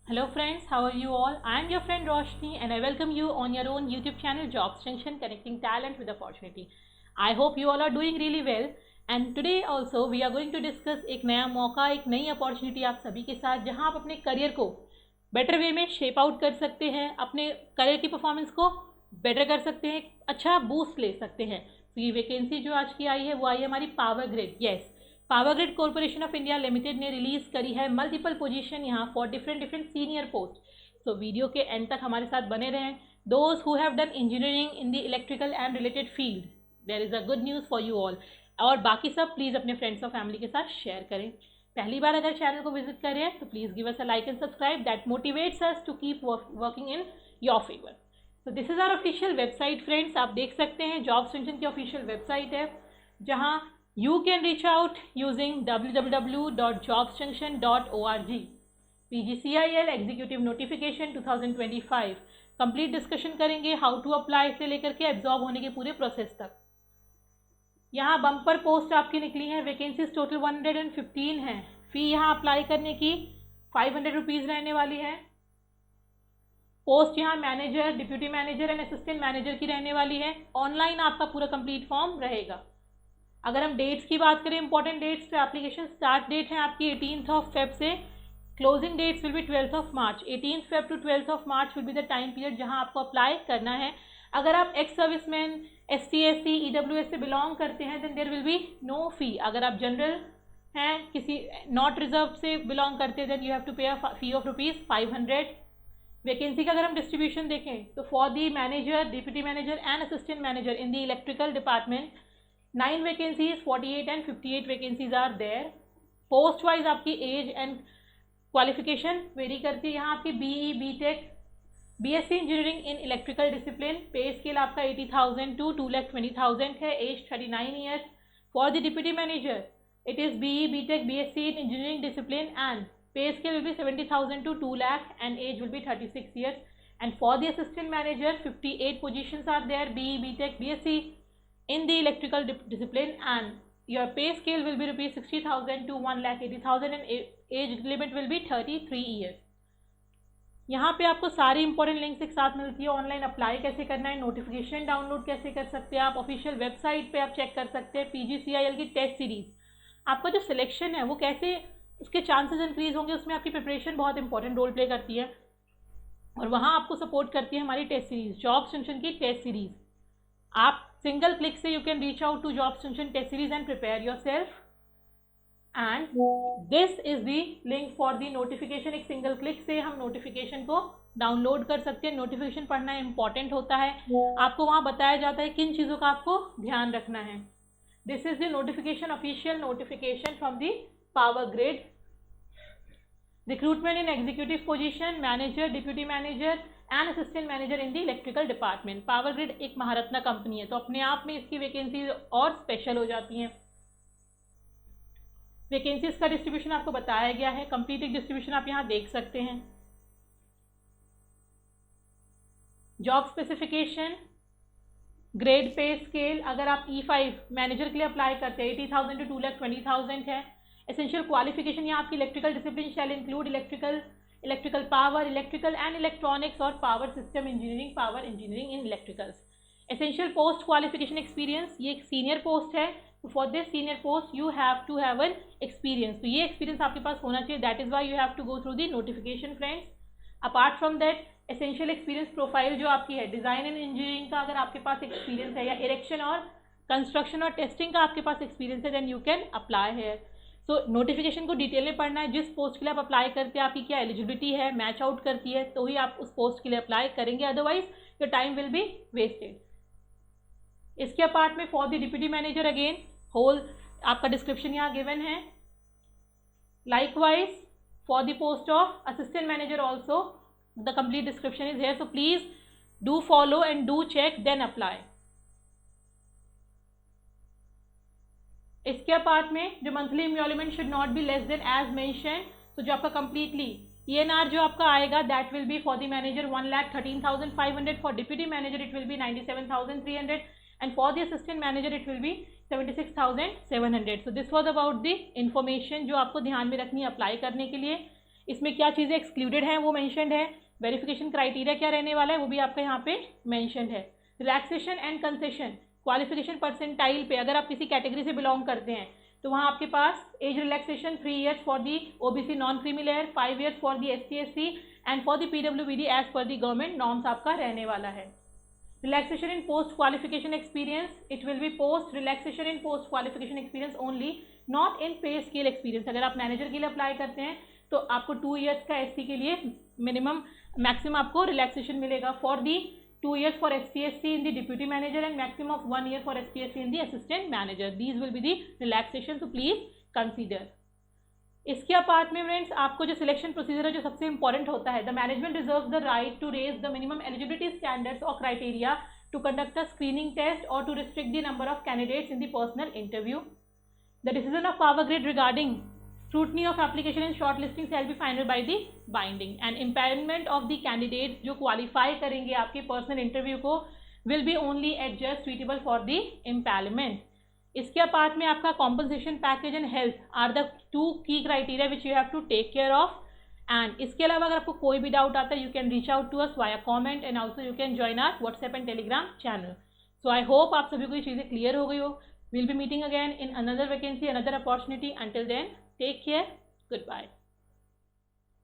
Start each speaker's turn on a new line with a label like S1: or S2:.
S1: Hello friends, how are you all? I am your friend Roshni and I welcome you on your own YouTube channel Jobs Junction, connecting talent with opportunity. I hope you all are doing really well and today also we are going to discuss एक नया मौका, एक नई opportunity आप सभी के साथ, जहां आप अपने करियर को बेटर वे में शेप आउट कर सकते हैं, अपने करियर की परफॉर्मेंस को बेटर कर सकते हैं, अच्छा बूस्ट ले सकते हैं। तो ये वैकेंसी जो आज की आई है वो आई है हमारी power grid. Yes, power grid corporation of India limited ने रिलीज करी है मल्टीपल पोजीशन यहाँ for different senior post. So video के एंड तक हमारे साथ बने रहें। Those who have done engineering in the electrical and related field, there is a good news for you all. और बाकी सब प्लीज़ अपने फ्रेंड्स और फैमिली के साथ शेयर करें। पहली बार अगर चैनल को विजिट कर रहे हैं तो please give us a like and subscribe, that motivates us to keep working in your favour. So this is our official website friends, आप देख सकते हैं जॉब्स जंक्शन की ऑफिशियल वेबसाइट है, जहाँ you can reach out using www.jobsjunction.org. PGCIL executive notification 2025 complete discussion करेंगे, how to apply से लेकर के एब्जॉर्ब होने के पूरे प्रोसेस तक। यहाँ बम्पर पोस्ट आपकी निकली हैं, वैकेंसीज टोटल 115 हैं। फी यहाँ अप्लाई करने की 500 रुपीज़ रहने वाली है। पोस्ट यहाँ manager, deputy manager and assistant manager की रहने वाली है। ऑनलाइन आपका पूरा कंप्लीट फॉर्म रहेगा। अगर हम डेट्स की बात करें, इंपॉर्टेंट डेट्स, तो एप्लीकेशन स्टार्ट डेट है आपकी 18 फेब से, closing dates will be 12 March. 18 Feb to 12 March will be the time period जहां आपको अप्लाई करना है। अगर आप ex serviceman, ST SC EWS से बिलोंग करते हैं then there will be no fee. अगर आप जनरल हैं, किसी नॉट रिजर्व से बिलोंग करते हैं देन यू हैव टू पे अ फी ऑफ ₹500। वैकेंसी का अगर हम डिस्ट्रीब्यूशन देखें तो for the manager, deputy manager and assistant manager in the electrical department 9 vacancies, 48 and 58 vacancies are there. Post wise आपकी एज एंड क्वालिफिकेशन वेरी करती है। यहाँ आपकी BE, BTech, BSc engineering in electrical discipline, pay scale आपका 80,000 to 2,20,000 है, age 39 years. For the deputy manager it is BE, BTech, BSc in engineering discipline and pay scale will be 70,000 to 2 lakh and age will be 36 years. And for the assistant manager 58 positions are there, BE, BTech, BSc in the electrical discipline and your pay scale will be ₹60,000 to 1,80,000 and age limit will be 33 years. यहाँ पे आपको सारी important links एक साथ मिलती है। Online apply कैसे करना है, नोटिफिकेशन डाउनलोड कैसे कर सकते हैं आप, ऑफिशियल वेबसाइट पे आप चेक कर सकते हैं। PGCIL की टेस्ट सीरीज, आपका जो सिलेक्शन है वो कैसे, उसके चांसेस इंक्रीज होंगे, उसमें आपकी प्रिपरेशन बहुत इंपॉर्टेंट रोल प्ले करती है और वहाँ आपको सपोर्ट करती है हमारी टेस्ट सीरीज, जॉब्स जंक्शन की टेस्ट सीरीज। आप सिंगल क्लिक से you can reach out to jobs junction test series and prepare yourself and this is the link for the notification. एक सिंगल क्लिक से हम notification को download कर सकते हैं। नोटिफिकेशन पढ़ना इंपॉर्टेंट होता है, आपको वहाँ बताया जाता है किन चीज़ों का आपको ध्यान रखना है। This is the notification, official notification from the power grid. Recruitment in executive position, manager, deputy manager and assistant manager in the electrical department. Power grid एक महारत्न कंपनी है तो अपने आप में इसकी वैकेंसीज और स्पेशल हो जाती हैं। वैकेंसीज का डिस्ट्रीब्यूशन आपको बताया गया है, कंप्लीट एक डिस्ट्रीब्यूशन आप यहाँ देख सकते हैं। जॉब स्पेसिफिकेशन, ग्रेड, पे स्केल, अगर आप E5 मैनेजर के लिए अप्लाई करते हैं 80,000 टू 2,20,000 है। एसेंशियल क्वालिफिकेशन यहाँ आपकी electrical discipline shall include electrical power, electrical and electronics और power system engineering, power engineering in electricals. Essential post qualification experience, ये एक सीनियर पोस्ट है, तो for this senior post you have to have an experience, तो ये experience आपके पास होना चाहिए, that is why you have to go through the notification friends. Apart from that essential experience profile जो आपकी है, डिज़ाइन एंड इंजीनियरिंग का अगर आपके पास एक्सपीरियंस है या इरेक्शन और कंस्ट्रक्शन और टेस्टिंग का आपके पास एक्सपीरियंस है देन यू कैन अप्लाई है। तो नोटिफिकेशन को डिटेल में पढ़ना है, जिस पोस्ट के लिए आप अप्लाई करते हैं आपकी क्या एलिजिबिलिटी है, मैच आउट करती है तो ही आप उस पोस्ट के लिए अप्लाई करेंगे, otherwise your time will be wasted. इसके अपार्ट में for the deputy manager again whole आपका डिस्क्रिप्शन यहाँ गिवन है। Likewise for the post of assistant manager also the complete description is here, so please do follow and do check then apply. इसके apart में जो monthly emolument should not be less than as mention, तो जो आपका completely ENR जो आपका आएगा that will B for the manager 1,13,500, for deputy manager it will B 97,300 and for the assistant manager it will B 76,700। So this was about the information जो आपको ध्यान में रखनी है अप्लाई करने के लिए। इसमें क्या चीज़ें एक्सक्लूडेड हैं वो मैंशनड है, वेरिफिकेशन क्राइटेरिया क्या रहने वाला है वो भी आपका यहाँ पे मैंशनड है। Relaxation and concession, qualification percentile पे अगर आप किसी कैटेगरी से बिलोंग करते हैं तो वहाँ आपके पास age relaxation 3 years for the OBC non creamy layer, 5 years for the SC/SC and for the PWBD as per the government norms आपका रहने वाला है। Relaxation in post qualification experience, it will be post relaxation in post qualification experience only, not in pay scale experience. अगर आप manager के लिए apply करते हैं तो आपको 2 years का SC के लिए मिनिमम मैक्सिमम आपको रिलैक्सेशन मिलेगा, for the 2 years for SC/SC in the deputy manager and maximum of 1 year for SC/SC in the assistant manager. These will be the relaxation, so please consider. इसके apart में friends आपको जो selection procedure है जो सबसे important होता है, the management reserve the right to raise the minimum eligibility standards और criteria to conduct a screening test और to restrict the number of candidates in the personal interview. The decision of power grid regarding scrutiny of application and shortlisting shall be final by the binding and impairment of the candidates जो qualify करेंगे आपके personal interview को will be only adjust suitable for the impairment. इसके apart में आपका compensation package and health are the 2 key criteria which you have to take care of. and इसके अलावा अगर आपको कोई भी डाउट आता है you can reach out to us via comment and also you can join our WhatsApp and Telegram channel. So I hope आप सभी को ये चीज़ें क्लियर हो गई हो। We'll be meeting again in another vacancy, another opportunity. Until then, take care. Goodbye.